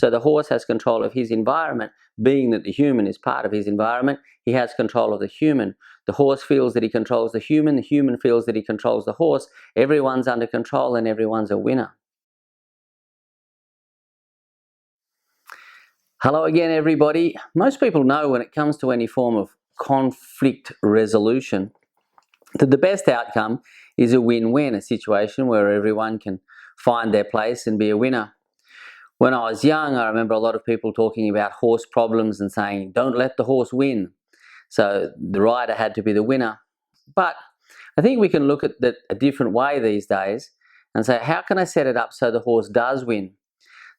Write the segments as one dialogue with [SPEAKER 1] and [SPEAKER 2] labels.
[SPEAKER 1] So the horse has control of his environment, being that the human is part of his environment. He has control of the human. The horse feels that he controls the human feels that he controls the horse. Everyone's under control and everyone's a winner. Hello again, everybody. Most people know when it comes to any form of conflict resolution that the best outcome is a win-win, a situation where everyone can find their place and be a winner. When I was young, I remember a lot of people talking about horse problems and saying, don't let the horse win. So the rider had to be the winner. But I think we can look at that a different way these days and say, how can I set it up so the horse does win?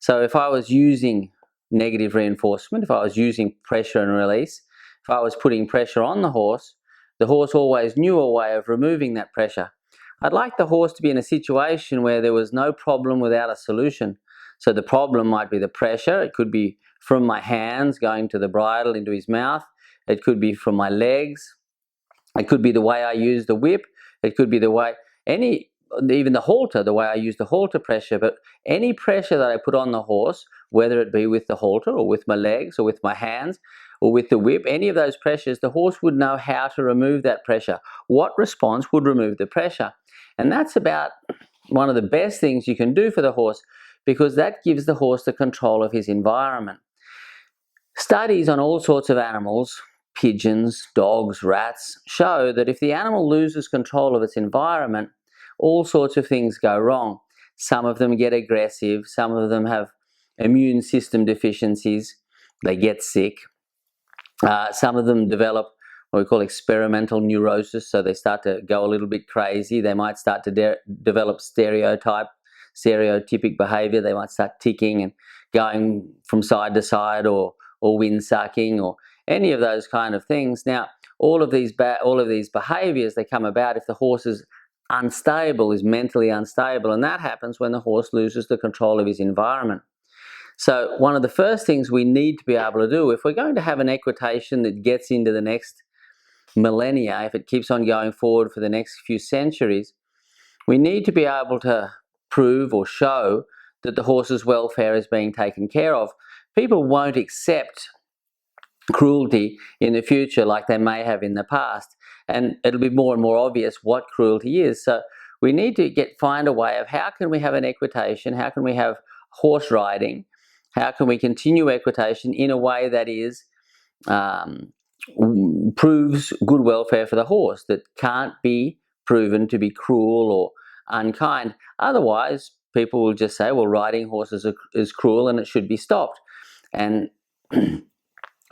[SPEAKER 1] So if I was using negative reinforcement, if I was using pressure and release, if I was putting pressure on the horse always knew a way of removing that pressure. I'd like the horse to be in a situation where there was no problem without a solution. So the problem might be the pressure. It could be from my hands going to the bridle into his mouth. It could be from my legs. It could be the way I use the whip. It could be the way, even the halter, the way I use the halter pressure. But any pressure that I put on the horse, whether it be with the halter or with my legs or with my hands or with the whip, any of those pressures, the horse would know how to remove that pressure. What response would remove the pressure? And that's about one of the best things you can do for the horse, because that gives the horse the control of his environment. Studies on all sorts of animals, pigeons, dogs, rats, show that if the animal loses control of its environment, all sorts of things go wrong. Some of them get aggressive, some of them have immune system deficiencies, they get sick. Some of them develop what we call experimental neurosis, so they start to go a little bit crazy. They might start to develop stereotypic behavior. They might start ticking and going from side to side, or wind sucking, or any of those kind of things. Now, all of these behaviors, they come about if the horse is unstable, is mentally unstable, and that happens when the horse loses the control of his environment. So one of the first things we need to be able to do, if we're going to have an equitation that gets into the next millennia, if it keeps on going forward for the next few centuries, we need to be able to prove or show that the horse's welfare is being taken care of. People won't accept cruelty in the future like they may have in the past, and it'll be more and more obvious what cruelty is. So we need to find a way of how can we have an equitation, how can we have horse riding, how can we continue equitation in a way that is proves good welfare for the horse, that can't be proven to be cruel or unkind. Otherwise, people will just say, well, riding horses is cruel and it should be stopped. And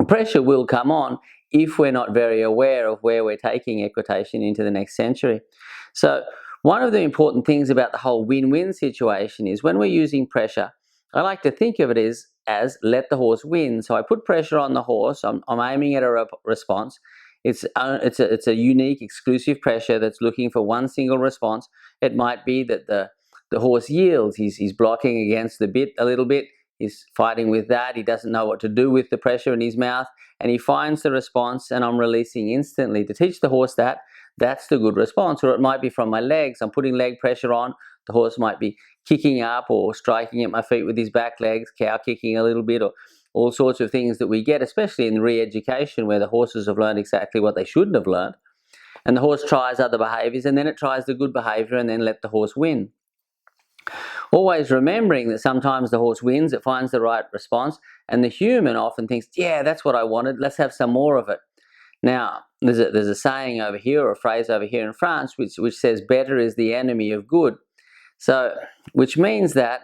[SPEAKER 1] pressure will come on if we're not very aware of where we're taking equitation into the next century. So one of the important things about the whole win-win situation is when we're using pressure, I like to think of it as let the horse win. So I put pressure on the horse. I'm aiming at a response. It's a unique, exclusive pressure that's looking for one single response. It might be that the horse yields. He's blocking against the bit a little bit. He's fighting with that. He doesn't know what to do with the pressure in his mouth, and he finds the response, and I'm releasing instantly to teach the horse that that's the good response. Or it might be from my legs. I'm putting leg pressure on. The horse might be kicking up or striking at my feet with his back legs, cow kicking a little bit, or all sorts of things that we get, especially in re-education, where the horses have learned exactly what they shouldn't have learned. And the horse tries other behaviors, and then it tries the good behavior, and then let the horse win. Always remembering that sometimes the horse wins, it finds the right response, and the human often thinks, yeah, that's what I wanted, let's have some more of it. Now, there's a saying over here, or a phrase over here in France, which says better is the enemy of good. So, which means that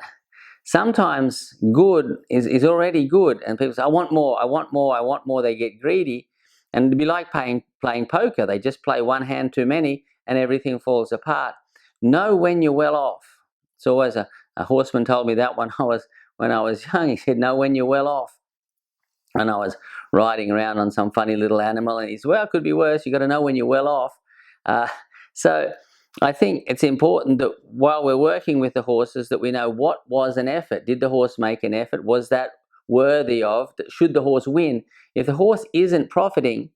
[SPEAKER 1] sometimes good is already good, and people say, I want more, I want more, I want more. They get greedy, and it'd be like playing poker. They just play one hand too many, and everything falls apart. Know when you're well off. It's always a horseman told me that when I was young. He said, know when you're well off. And I was riding around on some funny little animal, and he said, well, it could be worse. You got to know when you're well off. So I think it's important that while we're working with the horses, that we know what was an effort. Did the horse make an effort? Was that worthy of? Should the horse win? If the horse isn't profiting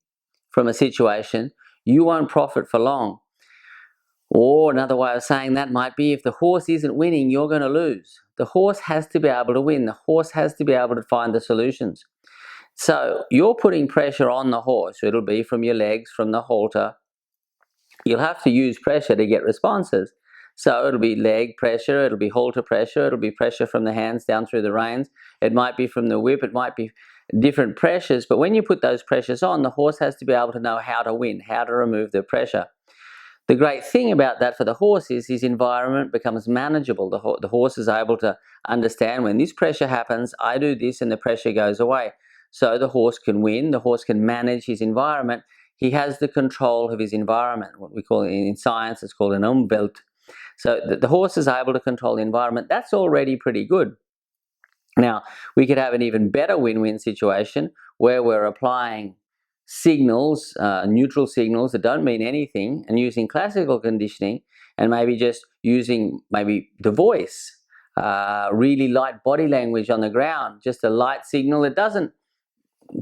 [SPEAKER 1] from a situation, you won't profit for long. Or another way of saying that might be, if the horse isn't winning, you're going to lose. The horse has to be able to win. The horse has to be able to find the solutions. So you're putting pressure on the horse. It'll be from your legs, from the halter. You'll have to use pressure to get responses. So it'll be leg pressure, it'll be halter pressure, it'll be pressure from the hands down through the reins. It might be from the whip, it might be different pressures. But when you put those pressures on, the horse has to be able to know how to win, how to remove the pressure. The great thing about that for the horse is his environment becomes manageable. The horse is able to understand, when this pressure happens, I do this and the pressure goes away. So the horse can win, the horse can manage his environment. He has the control of his environment. What we call in science, it's called an Unbuilt. So the horse is able to control the environment. That's already pretty good. Now, we could have an even better win-win situation where we're applying signals, neutral signals that don't mean anything, and using classical conditioning, and maybe just using maybe the voice, really light body language on the ground, just a light signal that doesn't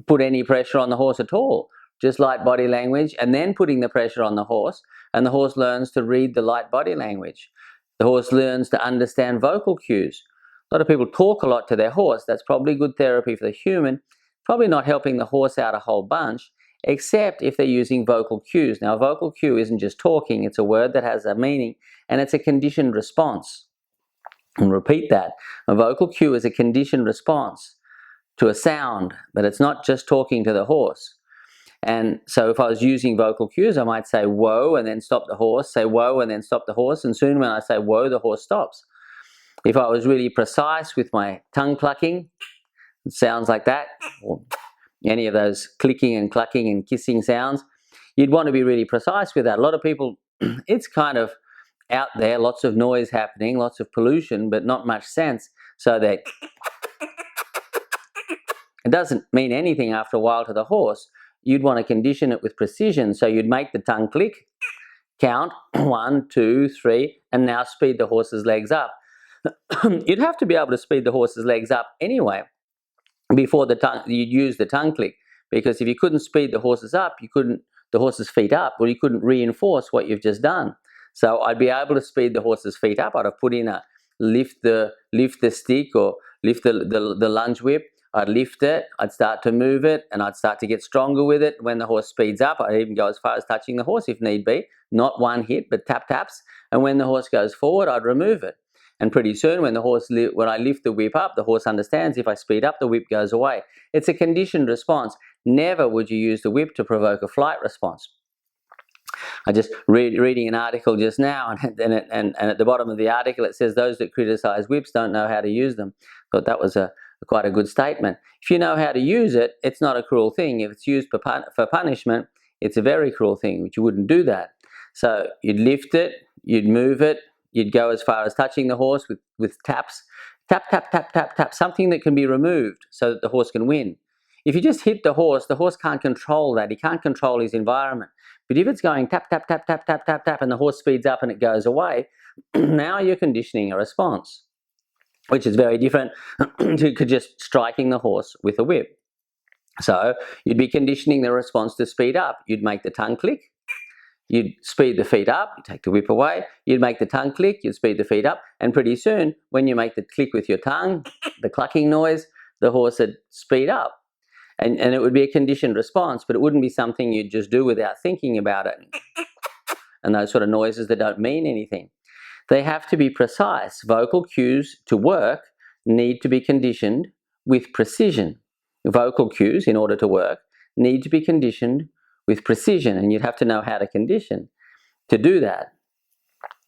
[SPEAKER 1] put any pressure on the horse at all, just light body language, and then putting the pressure on the horse, and the horse learns to read the light body language. The horse learns to understand vocal cues. A lot of people talk a lot to their horse. That's probably good therapy for the human, probably not helping the horse out a whole bunch, except if they're using vocal cues. Now, a vocal cue isn't just talking, it's a word that has a meaning, and it's a conditioned response. And repeat that. A vocal cue is a conditioned response to a sound, but it's not just talking to the horse. And so if I was using vocal cues, I might say whoa and then stop the horse, say whoa and then stop the horse, and soon when I say whoa, the horse stops. If I was really precise with my tongue clucking, it sounds like that, or any of those clicking and clucking and kissing sounds, you'd want to be really precise with that. A lot of people, it's kind of out there, lots of noise happening, lots of pollution, but not much sense. So that it doesn't mean anything after a while to the horse. You'd want to condition it with precision. So you'd make the tongue click, count 1, 2, 3, and now speed the horse's legs up. You'd have to be able to speed the horse's legs up anyway before you'd use the tongue click, because if you couldn't speed the horses up, the horse's feet up, well, you couldn't reinforce what you've just done. So I'd be able to speed the horse's feet up. I'd have put in a lift the stick, or lift the lunge whip. I'd lift it, I'd start to move it, and I'd start to get stronger with it. When the horse speeds up, I'd even go as far as touching the horse if need be. Not one hit, but tap taps. And when the horse goes forward, I'd remove it. And pretty soon when I lift the whip up, the horse understands if I speed up, the whip goes away. It's a conditioned response. Never would you use the whip to provoke a flight response. I just reading an article just now, and at the bottom of the article it says those that criticize whips don't know how to use them. Thought that was quite a good statement. If you know how to use it, it's not a cruel thing. If it's used for punishment, it's a very cruel thing, which you wouldn't do that. So you'd lift it, you'd move it, you'd go as far as touching the horse with taps. Tap, tap, tap, tap, tap, something that can be removed so that the horse can win. If you just hit the horse can't control that. He can't control his environment. But if it's going tap, tap, tap, tap, tap, tap, tap, and the horse speeds up and it goes away, now you're conditioning a response, which is very different to just striking the horse with a whip. So you'd be conditioning the response to speed up. You'd make the tongue click, you'd speed the feet up, you take the whip away, you'd make the tongue click, you'd speed the feet up, and pretty soon, when you make the click with your tongue, the clucking noise, the horse would speed up. And it would be a conditioned response, but it wouldn't be something you'd just do without thinking about it. And those sort of noises that don't mean anything. They have to be precise. Vocal cues to work need to be conditioned with precision. Vocal cues, in order to work, need to be conditioned with precision, and you'd have to know how to condition to do that,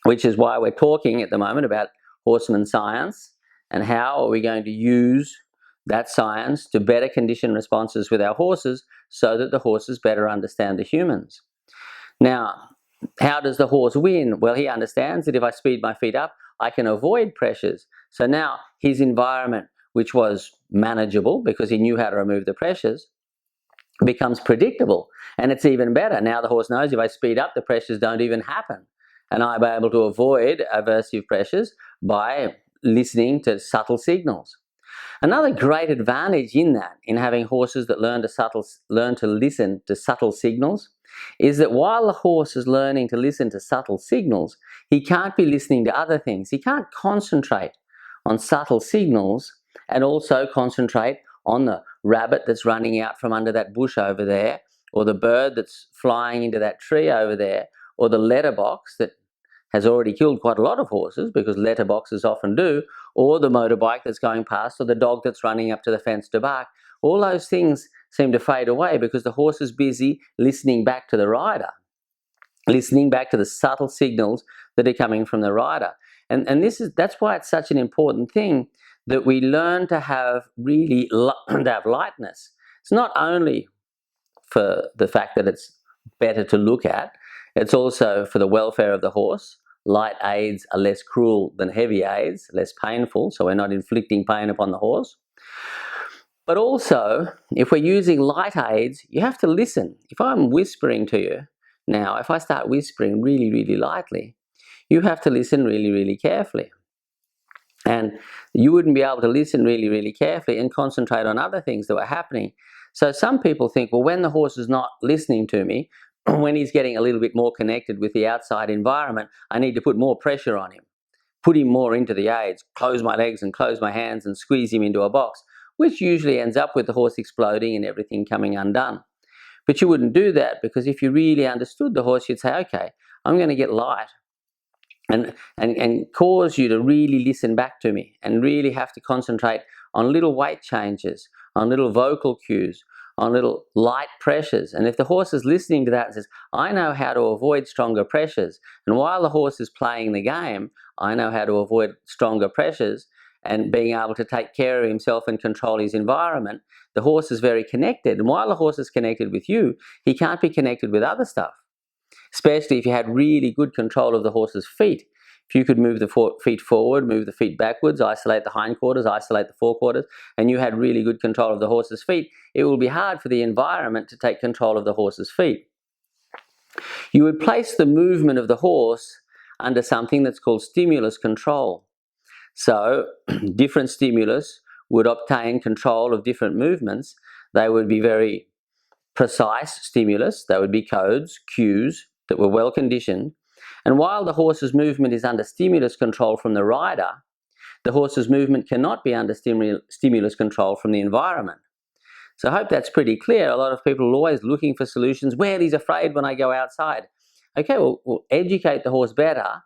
[SPEAKER 1] which is why we're talking at the moment about horseman science and how are we going to use that science to better condition responses with our horses so that the horses better understand the humans. Now, how does the horse win? Well, he understands that if I speed my feet up, I can avoid pressures. So now his environment, which was manageable because he knew how to remove the pressures, becomes predictable. And it's even better. Now the horse knows if I speed up, the pressures don't even happen. And I'm able to avoid aversive pressures by listening to subtle signals. Another great advantage in that, in having horses that learn to listen to subtle signals, is that while the horse is learning to listen to subtle signals, he can't be listening to other things. He can't concentrate on subtle signals and also concentrate on the rabbit that's running out from under that bush over there, or the bird that's flying into that tree over there, or the letterbox that has already killed quite a lot of horses, because letterboxes often do, or the motorbike that's going past, or the dog that's running up to the fence to bark. All those things seem to fade away because the horse is busy listening back to the rider, listening back to the subtle signals that are coming from the rider. And that's why it's such an important thing that we learn to have lightness. It's not only for the fact that it's better to look at, it's also for the welfare of the horse. Light aids are less cruel than heavy aids, less painful, so we're not inflicting pain upon the horse. But also, if we're using light aids, you have to listen. If I'm whispering to you now, if I start whispering really, really lightly, you have to listen really, really carefully. And you wouldn't be able to listen really, really carefully and concentrate on other things that were happening. So some people think, well, when the horse is not listening to me, when he's getting a little bit more connected with the outside environment, I need to put more pressure on him, put him more into the aids, close my legs and close my hands and squeeze him into a box, which usually ends up with the horse exploding and everything coming undone. But you wouldn't do that, because if you really understood the horse, you'd say, okay, I'm going to get light and cause you to really listen back to me and really have to concentrate on little weight changes, on little vocal cues, on little light pressures. And if the horse is listening to that and says, I know how to avoid stronger pressures, and while the horse is playing the game, I know how to avoid stronger pressures, and being able to take care of himself and control his environment, the horse is very connected. And while the horse is connected with you, he can't be connected with other stuff. Especially if you had really good control of the horse's feet. If you could move the feet forward, move the feet backwards, isolate the hindquarters, isolate the forequarters, and you had really good control of the horse's feet, it will be hard for the environment to take control of the horse's feet. You would place the movement of the horse under something that's called stimulus control. So different stimulus would obtain control of different movements. They would be very precise stimulus. They would be codes, cues that were well conditioned. And while the horse's movement is under stimulus control from the rider, the horse's movement cannot be under stimulus control from the environment. So I hope that's pretty clear. A lot of people are always looking for solutions. Well, he's afraid when I go outside. Okay, well, we'll educate the horse better,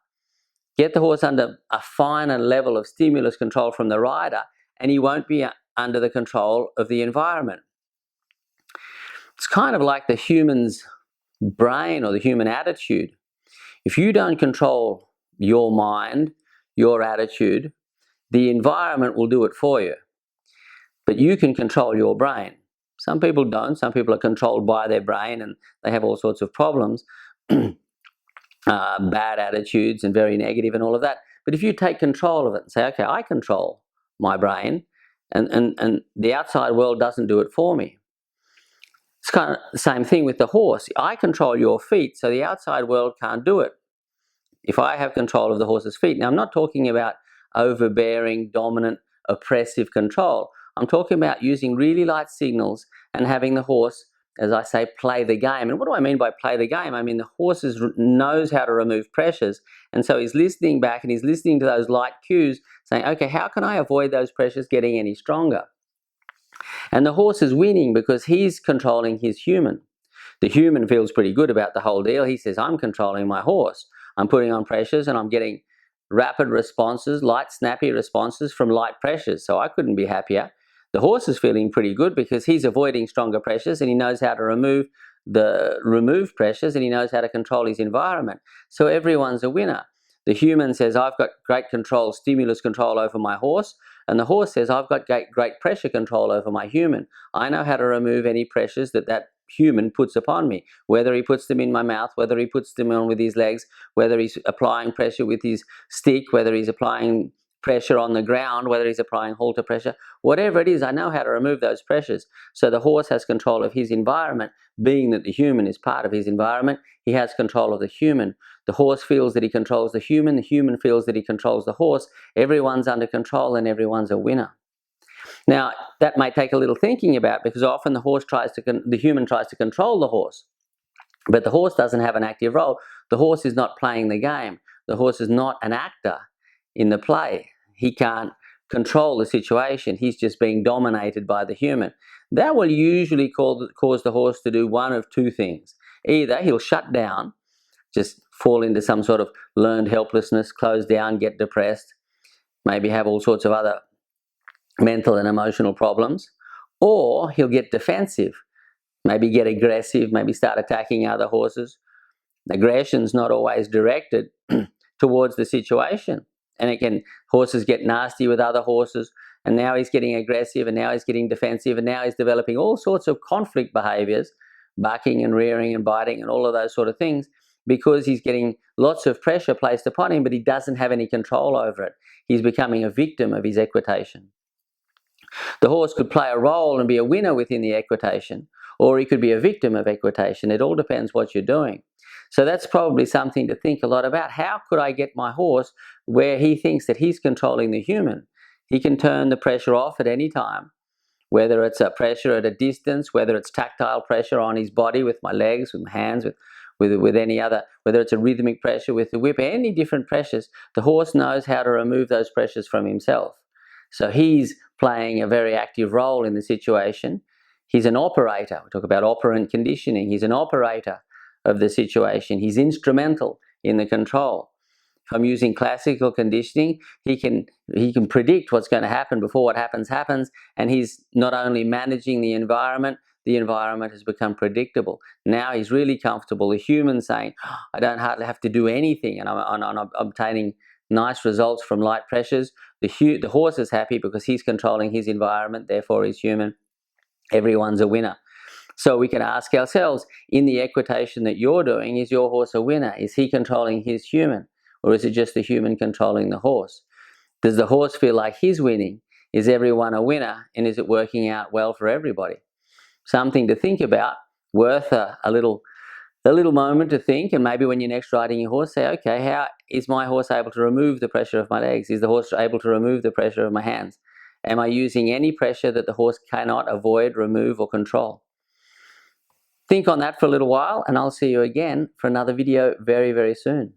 [SPEAKER 1] get the horse under a finer level of stimulus control from the rider, and he won't be under the control of the environment. It's kind of like the human's brain or the human attitude. If you don't control your mind, your attitude, the environment will do it for you. But you can control your brain. Some people don't. Some people are controlled by their brain and they have all sorts of problems, bad attitudes and very negative and all of that. But if you take control of it and say, okay, I control my brain and the outside world doesn't do it for me. It's kind of the same thing with the horse. I control your feet, so the outside world can't do it. If I have control of the horse's feet. Now, I'm not talking about overbearing, dominant, oppressive control. I'm talking about using really light signals and having the horse, as I say, play the game. And what do I mean by play the game? I mean the horse knows how to remove pressures, and so he's listening back and he's listening to those light cues, saying, okay, how can I avoid those pressures getting any stronger? And the horse is winning because he's controlling his human. The human feels pretty good about the whole deal. He says, I'm controlling my horse. I'm putting on pressures and I'm getting rapid responses, light, snappy responses from light pressures. So I couldn't be happier. The horse is feeling pretty good because he's avoiding stronger pressures and he knows how to remove pressures and he knows how to control his environment. So everyone's a winner. The human says, I've got great control, stimulus control over my horse. And the horse says, I've got great pressure control over my human. I know how to remove any pressures that human puts upon me, whether he puts them in my mouth, whether he puts them on with his legs, whether he's applying pressure with his stick, whether he's applying pressure on the ground, whether he's applying halter pressure, whatever it is, I know how to remove those pressures. So the horse has control of his environment, being that the human is part of his environment, he has control of the human. The horse feels that he controls the human feels that he controls the horse. Everyone's under control and everyone's a winner. Now, that may take a little thinking about, because often the human tries to control the horse, but the horse doesn't have an active role. The horse is not playing the game. The horse is not an actor in the play. He can't control the situation. He's just being dominated by the human. That will usually cause the horse to do one of two things. Either he'll shut down, just fall into some sort of learned helplessness, close down, get depressed, maybe have all sorts of other mental and emotional problems, or he'll get defensive, maybe get aggressive, maybe start attacking other horses. Aggression's not always directed towards the situation, and horses get nasty with other horses, and now he's getting aggressive, and now he's getting defensive, and now he's developing all sorts of conflict behaviors, barking and rearing and biting and all of those sort of things, because he's getting lots of pressure placed upon him, but he doesn't have any control over it. He's becoming a victim of his equitation. The horse could play a role and be a winner within the equitation, or he could be a victim of equitation. It all depends what you're doing. So that's probably something to think a lot about. How could I get my horse where he thinks that he's controlling the human? He can turn the pressure off at any time, whether it's a pressure at a distance, whether it's tactile pressure on his body with my legs, with my hands, with any other, whether it's a rhythmic pressure with the whip, any different pressures. The horse knows how to remove those pressures from himself. So he's playing a very active role in the situation. He's an operator. We talk about operant conditioning. He's an operator of the situation. He's instrumental in the control. If I'm using classical conditioning, he can predict what's going to happen before what happens, and he's not only managing the environment has become predictable. Now he's really comfortable. The human saying, oh, I don't hardly have to do anything, and I'm obtaining nice results from light pressures. The horse is happy because he's controlling his environment, therefore he's human. Everyone's a winner. So we can ask ourselves, in the equitation that you're doing, is your horse a winner? Is he controlling his human? Or is it just the human controlling the horse? Does the horse feel like he's winning? Is everyone a winner? And is it working out well for everybody? Something to think about, worth a little moment to think. And maybe when you're next riding your horse, say, okay, how is my horse able to remove the pressure of my legs? Is the horse able to remove the pressure of my hands? Am I using any pressure that the horse cannot avoid, remove, or control? Think on that for a little while, and I'll see you again for another video very, very soon.